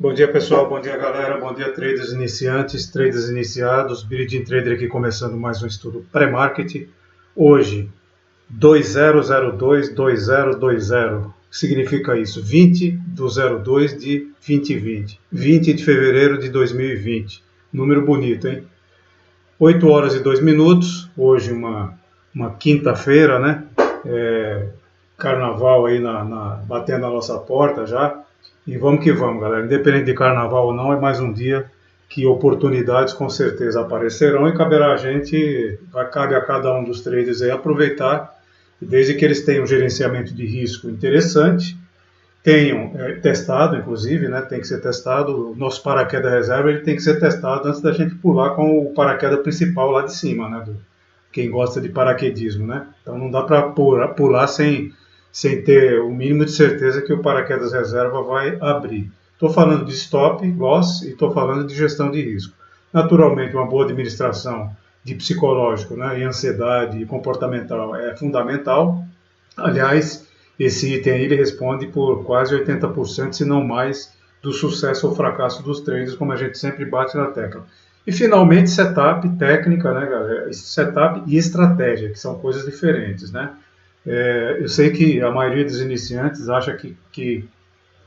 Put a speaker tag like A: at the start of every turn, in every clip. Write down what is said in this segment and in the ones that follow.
A: Bom dia pessoal, bom dia galera, bom dia traders iniciantes, traders iniciados, Billion Trader aqui começando mais um estudo pré-market. Hoje, 2002-2020, o que significa isso? 20 do 02 de 2020, 20 de fevereiro de 2020, número bonito, hein? 8 horas e 2 minutos, hoje uma quinta-feira, né? Carnaval aí batendo na nossa porta já. E vamos que vamos, galera. Independente de carnaval ou não, é mais um dia que oportunidades com certeza aparecerão e caberá a gente, cabe a cada um dos traders aí aproveitar, desde que eles tenham um gerenciamento de risco interessante, tenham testado, inclusive, né, tem que ser testado, o nosso paraquedas reserva ele tem que ser testado antes da gente pular com o paraquedas principal lá de cima, né, quem gosta de paraquedismo, né? Então não dá para pular sem ter o mínimo de certeza que o paraquedas reserva vai abrir. Estou falando de stop, loss e estou falando de gestão de risco. Naturalmente, uma boa administração de psicológico, né, e ansiedade e comportamental é fundamental. Aliás, esse item aí ele responde por quase 80%, se não mais, do sucesso ou fracasso dos traders, como a gente sempre bate na tecla. E finalmente, setup, técnica, né, galera? Setup e estratégia, que são coisas diferentes, né? Eu sei que a maioria dos iniciantes acha que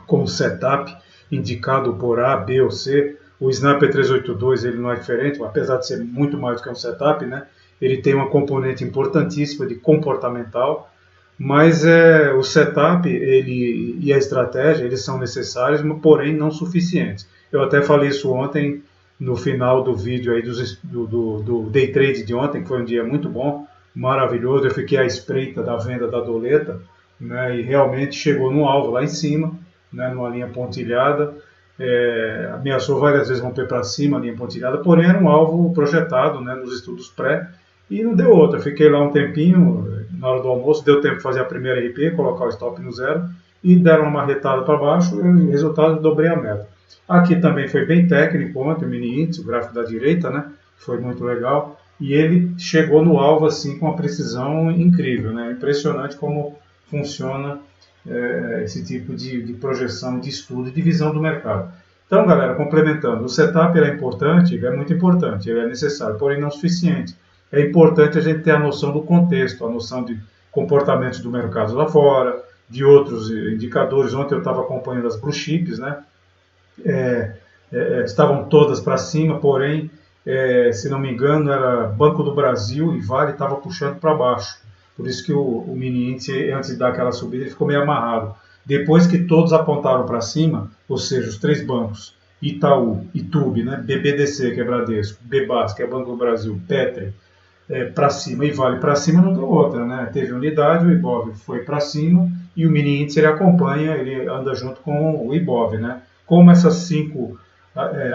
A: com o setup indicado por A, B ou C, o Snapper 382 ele não é diferente, apesar de ser muito mais do que um setup, né? Ele tem uma componente importantíssima de comportamental, mas o setup e a estratégia eles são necessários, porém não suficientes. Eu até falei isso ontem no final do vídeo aí do day trade de ontem, que foi um dia muito bom, maravilhoso. Eu fiquei à espreita da venda da doleta, né, e realmente chegou no alvo lá em cima, né, numa linha pontilhada. Ameaçou várias vezes romper para cima a linha pontilhada, porém era um alvo projetado, né, nos estudos pré, e não deu outra. Fiquei lá um tempinho, na hora do almoço, deu tempo de fazer a primeira RP, colocar o stop no zero, e deram uma marretada para baixo, e resultado, dobrei a meta. Aqui também foi bem técnico ontem, o mini índice, o gráfico da direita, né? Foi muito legal. E ele chegou no alvo assim com uma precisão incrível, né? Impressionante como funciona esse tipo de projeção, de estudo e de visão do mercado. Então, galera, complementando, o setup é importante, é muito importante, ele é necessário, porém não suficiente. É importante a gente ter a noção do contexto, a noção de comportamentos do mercado lá fora, de outros indicadores. Ontem eu estava acompanhando as blue chips, né? Estavam todas para cima, porém, se não me engano, era Banco do Brasil e Vale estava puxando para baixo. Por isso que o mini índice, antes de dar aquela subida, ele ficou meio amarrado. Depois que todos apontaram para cima, ou seja, os três bancos, Itaú, Itube, né, BBDC, que é Bradesco, Bebas, que é Banco do Brasil, Petri, para cima e Vale para cima, não deu outra, né? Teve unidade, o Ibov foi para cima e o mini índice ele acompanha, ele anda junto com o Ibov, né? Como essas 5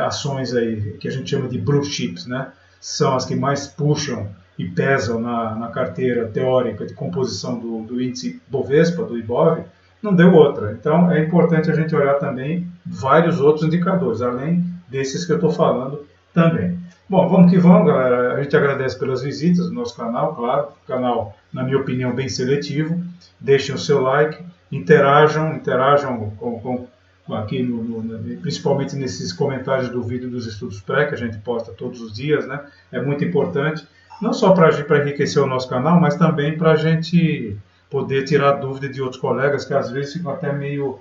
A: ações aí, que a gente chama de blue chips, né, são as que mais puxam e pesam na carteira teórica de composição do índice Bovespa, do Ibov, não deu outra. Então é importante a gente olhar também vários outros indicadores, além desses que eu estou falando também. Bom, vamos que vamos, galera. A gente agradece pelas visitas do nosso canal, claro. Canal, na minha opinião, bem seletivo. Deixem o seu like, interajam aqui, principalmente nesses comentários do vídeo dos estudos pré, que a gente posta todos os dias, né? É muito importante, não só para enriquecer o nosso canal, mas também para a gente poder tirar dúvida de outros colegas que às vezes ficam até meio,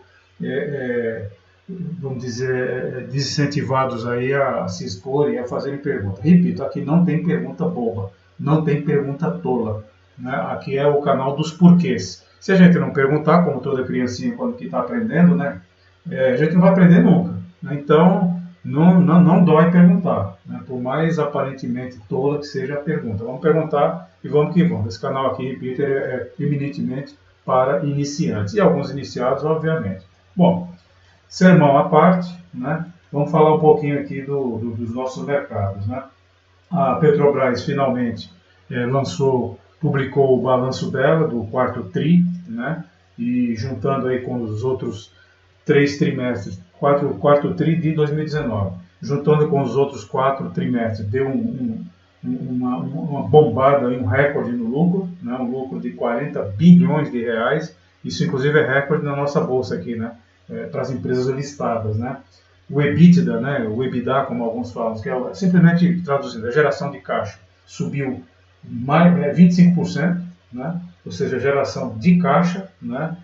A: vamos dizer, desincentivados aí a se expor e a fazerem perguntas. Repito, aqui não tem pergunta boba, não tem pergunta tola, né? Aqui é o canal dos porquês. Se a gente não perguntar, como toda criancinha quando está aprendendo, né? A gente não vai aprender nunca, né? Então não dói perguntar, né? Por mais aparentemente tola que seja a pergunta. Vamos perguntar e vamos que vamos. Esse canal aqui, Peter, é eminentemente para iniciantes e alguns iniciados, obviamente. Bom, sermão à parte, né? Vamos falar um pouquinho aqui dos nossos mercados, né? A Petrobras finalmente publicou o balanço dela do quarto TRI, né? E juntando aí com os outros 3 trimestres, quarto TRI de 2019, juntando com os outros 4 trimestres, deu uma bombada, um recorde no lucro, né? Um lucro de 40 bilhões de reais, isso inclusive é recorde na nossa bolsa aqui, né? Para as empresas listadas, né? o EBITDA, né, o EBITDA, como alguns falam, que é simplesmente traduzindo, a geração de caixa subiu mais, 25%, né, ou seja, geração de caixa, né,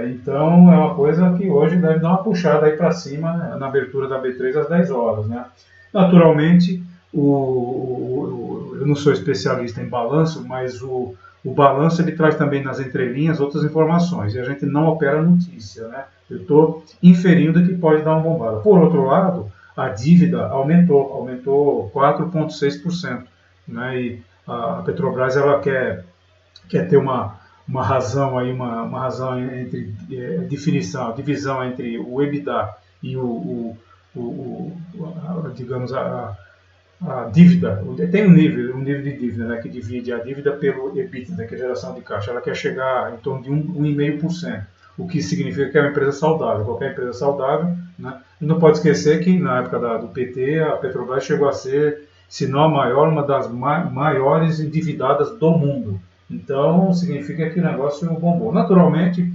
A: então é uma coisa que hoje deve dar uma puxada aí para cima, né, na abertura da B3 às 10 horas. Né. Naturalmente, eu não sou especialista em balanço, mas o balanço ele traz também nas entrelinhas outras informações, e a gente não opera notícia, né? Eu estou inferindo que pode dar uma bombada. Por outro lado, a dívida aumentou 4,6%, né? E a Petrobras ela quer ter uma razão aí, uma razão entre divisão entre o EBITDA e digamos a dívida, tem um nível de dívida, né, que divide a dívida pelo EBITDA, que é a geração de caixa. Ela quer chegar em torno de 1,5%, o que significa que é uma empresa saudável. Qualquer empresa saudável, né? E não pode esquecer que na época do PT, a Petrobras chegou a ser, se não a maior, uma das maiores endividadas do mundo. Então, significa que o negócio bombou. Naturalmente,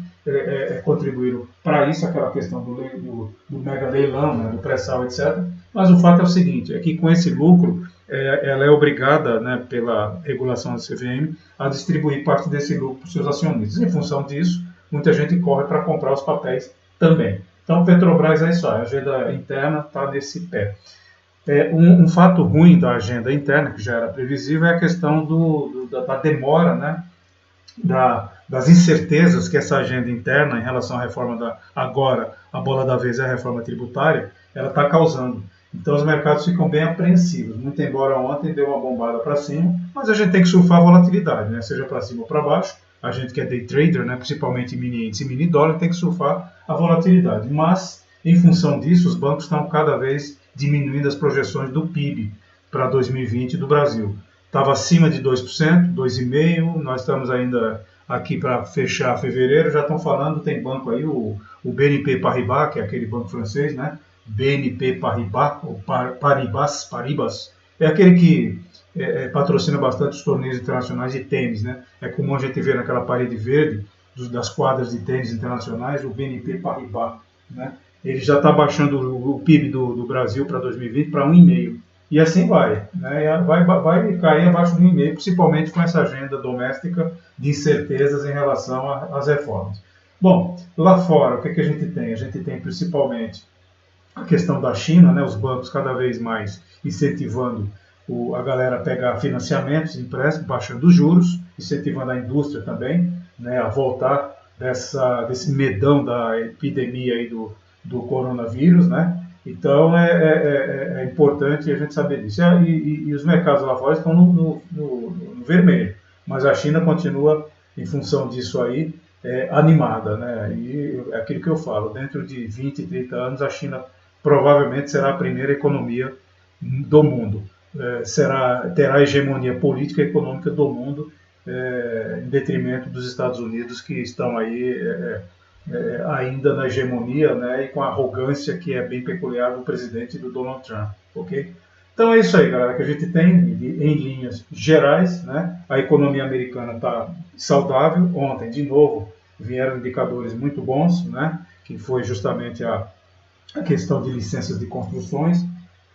A: contribuíram para isso, aquela questão do mega leilão, né, do pré-sal, etc. Mas o fato é o seguinte, é que com esse lucro, ela é obrigada, né, pela regulação da CVM, a distribuir parte desse lucro para os seus acionistas. Em função disso, muita gente corre para comprar os papéis também. Então, Petrobras é isso aí, a agenda interna está nesse pé. Um fato ruim da agenda interna, que já era previsível, é a questão da demora, né, das incertezas que essa agenda interna em relação à reforma agora, a bola da vez é a reforma tributária, ela está causando. Então os mercados ficam bem apreensivos, muito embora ontem deu uma bombada para cima, mas a gente tem que surfar a volatilidade, né? Seja para cima ou para baixo. A gente que é day trader, né? Principalmente mini índice e mini dólar, tem que surfar a volatilidade. Mas, em função disso, os bancos estão cada vez diminuindo as projeções do PIB para 2020 do Brasil. Estava acima de 2%, 2,5%, nós estamos ainda aqui para fechar fevereiro, já estão falando, tem banco aí, o BNP Paribas, que é aquele banco francês, né? BNP Paribas, ou Paribas, é aquele que patrocina bastante os torneios internacionais de tênis, né? É comum a gente ver naquela parede verde das quadras de tênis internacionais o BNP Paribas, né? Ele já está baixando o PIB do Brasil para 2020 para 1,5%. E assim vai, né? Vai cair abaixo do 1,5%, principalmente com essa agenda doméstica de incertezas em relação às reformas. Bom, lá fora, o que a gente tem? A gente tem principalmente a questão da China, né? Os bancos cada vez mais incentivando a galera a pegar financiamentos, empréstimos, baixando os juros, incentivando a indústria também, né? A voltar desse medão da epidemia aí do coronavírus, né? Então é importante a gente saber disso. E os mercados lá fora estão no vermelho, mas a China continua, em função disso aí, animada, né? E é aquilo que eu falo, dentro de 20, 30 anos a China provavelmente será a primeira economia do mundo. Terá a hegemonia política e econômica do mundo, em detrimento dos Estados Unidos, que estão aí ainda na hegemonia, né, e com a arrogância que é bem peculiar do presidente do Donald Trump, ok? Então é isso aí, galera, que a gente tem em linhas gerais, né? A economia americana está saudável. Ontem, de novo, vieram indicadores muito bons, né? Que foi justamente a questão de licenças de construções,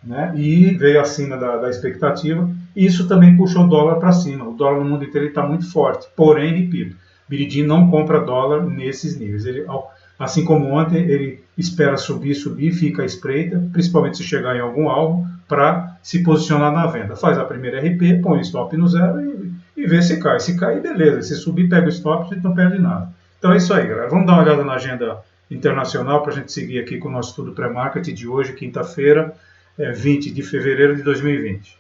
A: né? E veio acima da expectativa. E isso também puxou o dólar para cima. O dólar no mundo inteiro está muito forte. Porém, repito, Biridin não compra dólar nesses níveis. Ele, assim como ontem, ele espera subir, fica à espreita, principalmente se chegar em algum alvo, para se posicionar na venda. Faz a primeira RP, põe o stop no zero e vê se cai. Se cair, beleza. Se subir, pega o stop, a gente não perde nada. Então é isso aí, galera. Vamos dar uma olhada na agenda internacional para a gente seguir aqui com o nosso estudo pré-market de hoje, quinta-feira, 20 de fevereiro de 2020.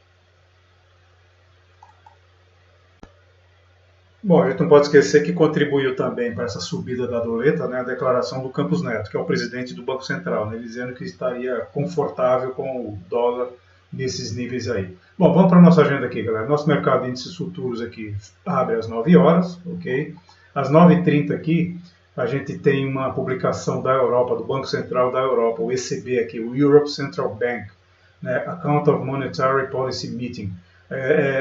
A: Bom, a gente não pode esquecer que contribuiu também para essa subida da doleta, né, a declaração do Campos Neto, que é o presidente do Banco Central, né, dizendo que estaria confortável com o dólar nesses níveis aí. Bom, vamos para a nossa agenda aqui, galera. Nosso mercado de índices futuros aqui abre às 9 horas, ok? Às 9h30 aqui, a gente tem uma publicação da Europa, do Banco Central da Europa, o ECB aqui, o Europe Central Bank, né, Account of Monetary Policy Meeting.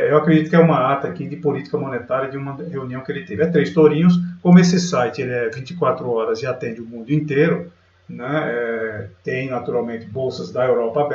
A: Eu acredito que é uma ata aqui de política monetária de uma reunião que ele teve. 3 tourinhos, como esse site ele é 24 horas e atende o mundo inteiro, né? Tem naturalmente bolsas da Europa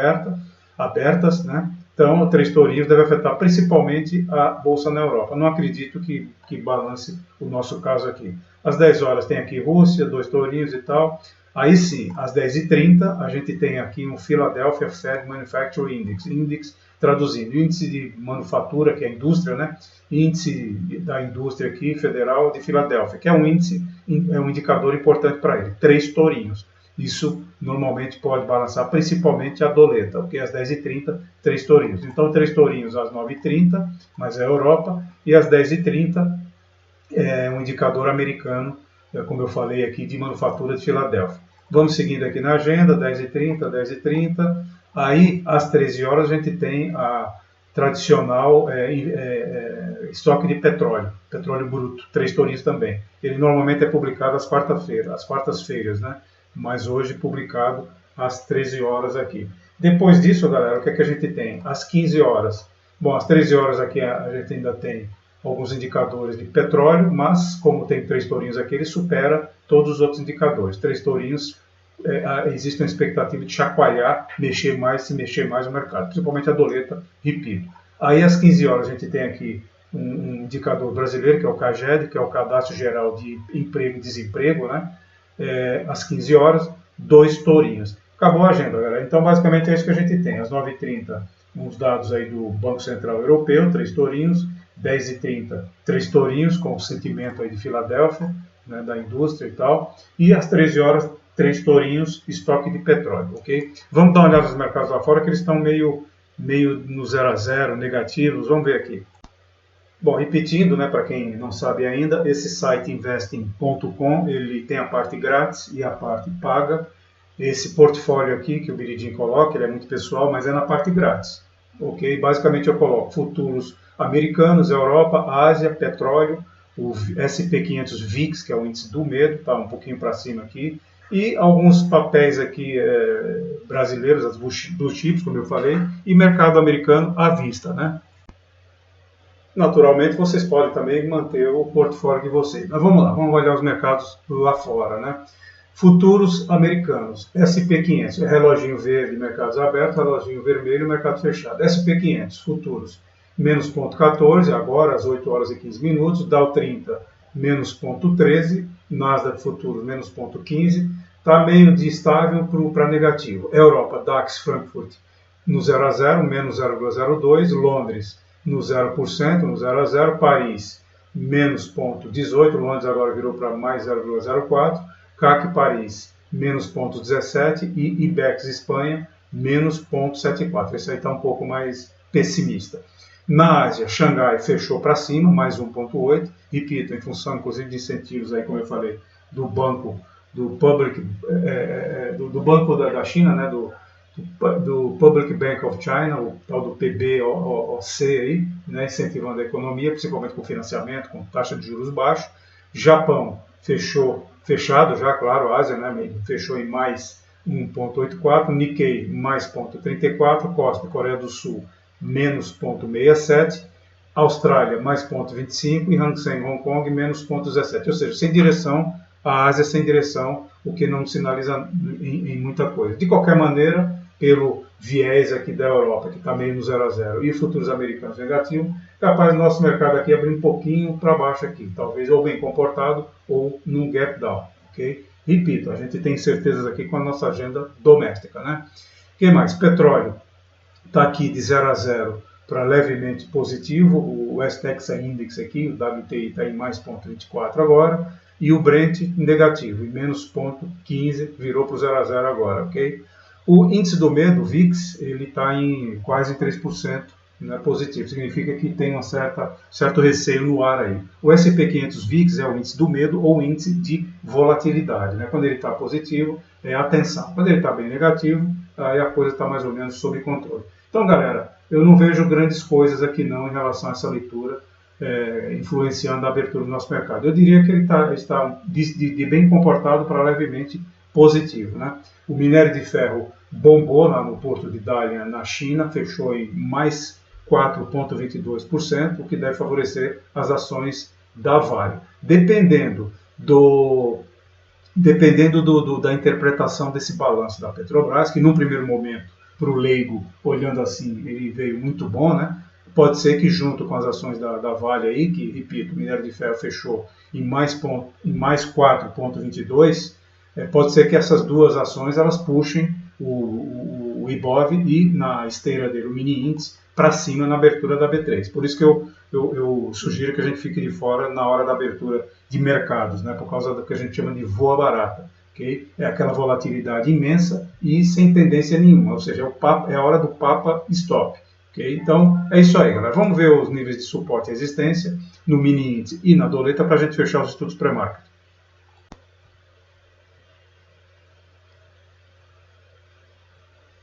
A: abertas, né? Então, 3 tourinhos deve afetar principalmente a bolsa na Europa. Não acredito que balance o nosso caso aqui. Às 10 horas tem aqui Rússia, 2 tourinhos e tal. Aí sim, às 10h30, a gente tem aqui um Philadelphia Fed Manufacturing Index, traduzindo, índice de manufatura, que é a indústria, né? Índice da indústria aqui, federal de Filadélfia, que é um índice, é um indicador importante para ele. 3 tourinhos. Isso normalmente pode balançar principalmente a doleta, porque às 10h30, 3 tourinhos. Então, 3 tourinhos às 9h30, mas é a Europa, e às 10h30 é um indicador americano, como eu falei aqui, de manufatura de Filadélfia. Vamos seguindo aqui na agenda, 10h30, 10h30. Aí, às 13 horas, a gente tem a tradicional estoque de petróleo bruto, 3 tourinhos também. Ele normalmente é publicado às quartas-feiras, né? Mas hoje publicado às 13 horas aqui. Depois disso, galera, o que é que a gente tem? Às 15 horas. Bom, às 13 horas aqui a gente ainda tem alguns indicadores de petróleo, mas como tem 3 tourinhos aqui, ele supera todos os outros indicadores. 3 tourinhos, existe uma expectativa de chacoalhar, se mexer mais o mercado, principalmente a doleta, repito. Aí às 15 horas a gente tem aqui um indicador brasileiro, que é o CAGED, que é o Cadastro Geral de Emprego e Desemprego, né? Às 15 horas, 2 tourinhos. Acabou a agenda, galera. Então, basicamente é isso que a gente tem. Às 9h30, uns dados aí do Banco Central Europeu, 3 tourinhos. 10h30, 3 tourinhos, com o sentimento aí de Filadélfia, né, da indústria e tal. E às 13 horas, 3 tourinhos, estoque de petróleo, ok? Vamos dar uma olhada nos mercados lá fora, que eles estão meio no 0 a 0, negativos. Vamos ver aqui. Bom, repetindo, né, para quem não sabe ainda, esse site investing.com, ele tem a parte grátis e a parte paga. Esse portfólio aqui que o Biridin coloca, ele é muito pessoal, mas é na parte grátis, ok? Basicamente eu coloco futuros americanos, Europa, Ásia, petróleo, o SP500 VIX, que é o índice do medo, está um pouquinho para cima aqui, e alguns papéis aqui brasileiros, as blue chips, como eu falei, e mercado americano à vista, né? Naturalmente, vocês podem também manter o portfólio de vocês. Mas vamos lá, vamos olhar os mercados lá fora, né? Futuros americanos, SP500, reloginho verde, mercados abertos, reloginho vermelho, mercado fechado. SP500, futuros, menos 0,14, agora às 8 horas e 15 minutos, Dow 30, menos 0,13, Nasdaq futuros, menos 0,15, está meio de estável para negativo. Europa, DAX Frankfurt, no 0 a 0, menos 0,02, Londres, no 0%, no 0 a 0, Paris, menos 0,18, Londres agora virou para mais 0,04, CAC Paris, menos 0,17 e IBEX Espanha, menos 0,74. Esse aí está um pouco mais pessimista. Na Ásia, Xangai fechou para cima, mais 1,8. Repito, em função inclusive de incentivos, aí, como eu falei, do banco, do banco da China, né, do Public Bank of China, o tal do PBOC, aí, né, incentivando a economia, principalmente com financiamento, com taxa de juros baixos. Japão fechado já, claro, a Ásia, né, fechou em mais 1,84, Nikkei mais 0,34, Kospi, Coreia do Sul, menos 0,67, Austrália mais 0,25 e Hang Seng Hong Kong menos 0,17. Ou seja, sem direção, a Ásia sem direção, o que não sinaliza em muita coisa. De qualquer maneira, pelo viés aqui da Europa, que está meio no 0 a 0, e futuros americanos negativo, capaz do nosso mercado aqui abrir um pouquinho para baixo aqui, talvez ou bem comportado ou num gap down, ok? Repito, a gente tem certezas aqui com a nossa agenda doméstica, né? O que mais? Petróleo está aqui de 0 a 0 para levemente positivo, o West Texas Index aqui, o WTI está em mais 0,24 agora, e o Brent negativo, em menos 0,15, virou para o 0 a 0 agora, ok? O índice do medo, o VIX, ele está em quase 3%, né, positivo, significa que tem um certo receio no ar aí. O SP500 VIX é o índice do medo ou índice de volatilidade, né? Quando ele está positivo, é atenção. Quando ele está bem negativo, aí a coisa está mais ou menos sob controle. Então, galera, eu não vejo grandes coisas aqui não em relação a essa leitura, influenciando a abertura do nosso mercado. Eu diria que ele está de bem comportado para levemente positivo, né? O minério de ferro bombou lá no porto de Dalian, na China, fechou em mais 4,22%, o que deve favorecer as ações da Vale. Dependendo dependendo da interpretação desse balanço da Petrobras, que num primeiro momento, para o leigo, olhando assim, ele veio muito bom, né? Pode ser que junto com as ações da Vale aí, que, repito, o minério de ferro fechou em mais 4,22, pode ser que essas duas ações elas puxem o Ibov e na esteira dele o mini índice para cima na abertura da B3. Por isso que eu sugiro que a gente fique de fora na hora da abertura de mercados, né, por causa do que a gente chama de voa barata. Okay? É aquela volatilidade imensa e sem tendência nenhuma, ou seja, é a hora do Papa Stop. Okay? Então, é isso aí, galera. Vamos ver os níveis de suporte e resistência no mini índice e na doleta para a gente fechar os estudos pré-market.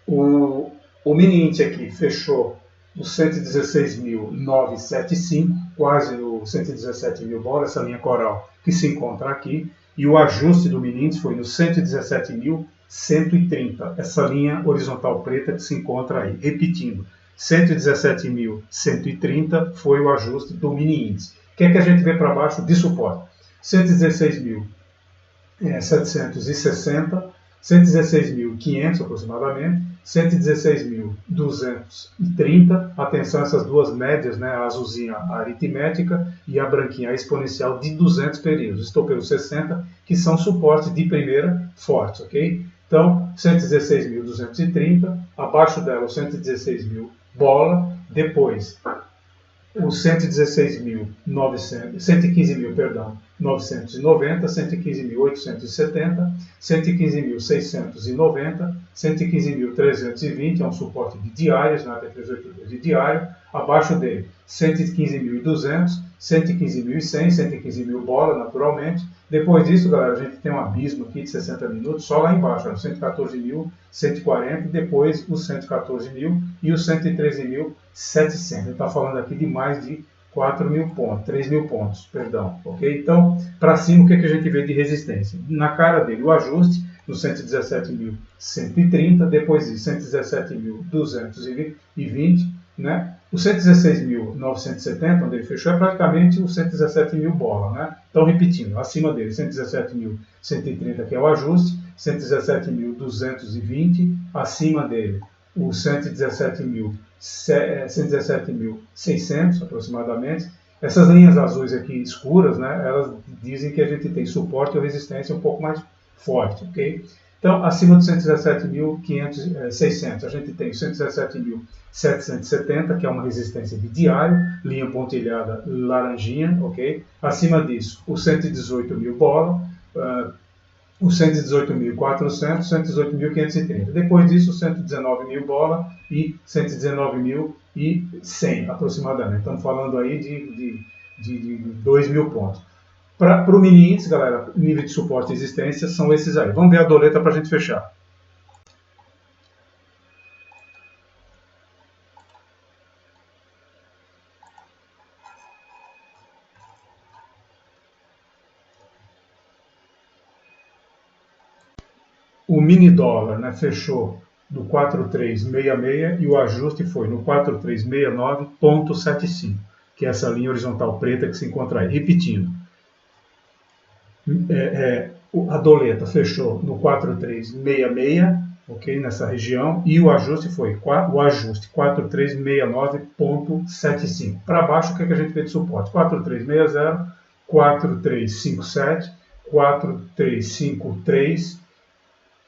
A: O mini índice aqui fechou no 116.975, quase no 117 mil bolas, essa linha coral que se encontra aqui, e o ajuste do mini índice foi no 117.130, essa linha horizontal preta que se encontra aí. Repetindo, 117.130 foi o ajuste do mini índice. O que é que a gente vê para baixo de suporte? 116.760, 116.500 aproximadamente, 116.230, atenção essas duas médias, né, a azulzinha a aritmética e a branquinha a exponencial de 200 períodos. Estou pelo 60, que são suportes de primeira fortes, ok? Então, 116.230, abaixo dela o 116.000 bola, depois o 115.990, 115.870, 115.690, 115.320, é um suporte de diárias, na T382 de diário, abaixo dele 115.200, 115.100, 115.000 bola, naturalmente. Depois disso, galera, a gente tem um abismo aqui de 60 minutos, só lá embaixo, 114.140, e depois os 114.000 e os 113.700. Ele está falando aqui de mais de 4.000 pontos, 3.000 pontos, perdão, ok? Então, para cima, o que a gente vê de resistência? Na cara dele, o ajuste no 117.130, depois de 117.220, né? O 116.970, onde ele fechou, é praticamente o 117.000 bola, né? Então, repetindo, acima dele, 117.130, que é o ajuste, 117.220, acima dele, o 117.600 aproximadamente. Essas linhas azuis aqui escuras, né, elas dizem que a gente tem suporte ou resistência um pouco mais forte, ok? Então, acima de 117.600, a gente tem 117.770, que é uma resistência de diário, linha pontilhada laranjinha, ok? Acima disso, o 118.000 bola, o 118.400, 118.530. Depois disso, 119.000 bola e 119.100 aproximadamente. Estamos falando aí de 2.000 pontos. Para o mini índice, galera, nível de suporte e resistência são esses aí. Vamos ver a doleta para a gente fechar. O mini dólar, né, fechou no 4,366 e o ajuste foi no 4,369,75, que é essa linha horizontal preta que se encontra aí. Repetindo, a doleta fechou no 4,366, ok, nessa região, e o ajuste foi 4,369,75. Para baixo, o que a gente vê de suporte? 4,360, 4,357, 4,353,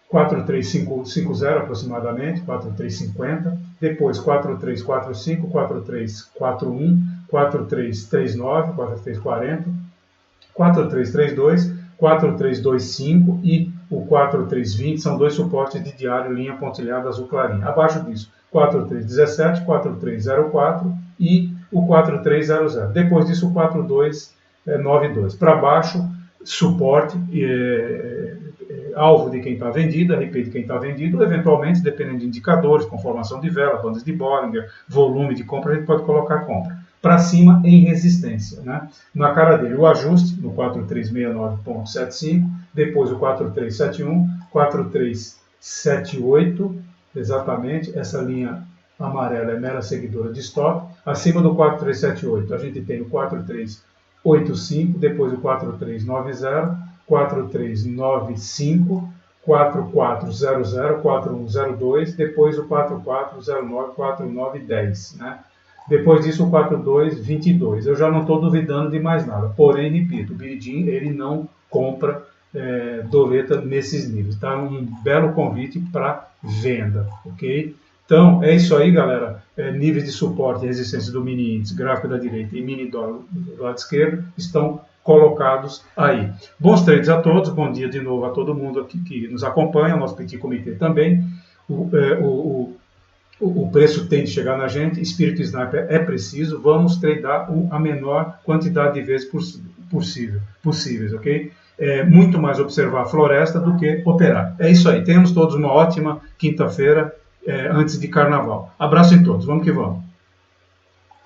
A: 4,350 aproximadamente, 4,350, depois 4,345, 4,341, 4,339, 4,340, 4,332, 4,325 e o 4,320 são dois suportes de diário linha pontilhada azul clarinha. Abaixo disso, 4,317, 4,304 e o 4,300. Depois disso, o 4,292. Para baixo, suporte, alvo de quem está vendido, RP de quem está vendido, eventualmente, dependendo de indicadores, conformação de vela, bandas de Bollinger, volume de compra, a gente pode colocar compra. Para cima em resistência, né? Na cara dele o ajuste no 4369.75, depois o 4371, 4378, exatamente, essa linha amarela é mera seguidora de stop. Acima do 4378 a gente tem o 4385, depois o 4390, 4395, 4400, 4102, depois o 4409, 4910, né? Depois disso o 4222. Eu já não estou duvidando de mais nada. Porém, repito, o Biridim ele não compra doleta nesses níveis. Tá? Um belo convite para venda, ok? Então, é isso aí, galera. Níveis de suporte e resistência do mini índice, gráfico da direita e mini dólar do lado esquerdo estão colocados aí. Bons trades a todos, bom dia de novo a todo mundo aqui que nos acompanha, o nosso petit comitê também. O preço tem de chegar na gente, Espírito Sniper é preciso, vamos tradear a menor quantidade de vezes possíveis, ok? Muito mais observar a floresta do que operar. É isso aí, tenhamos todos uma ótima quinta-feira antes de carnaval. Abraço em todos, vamos que vamos.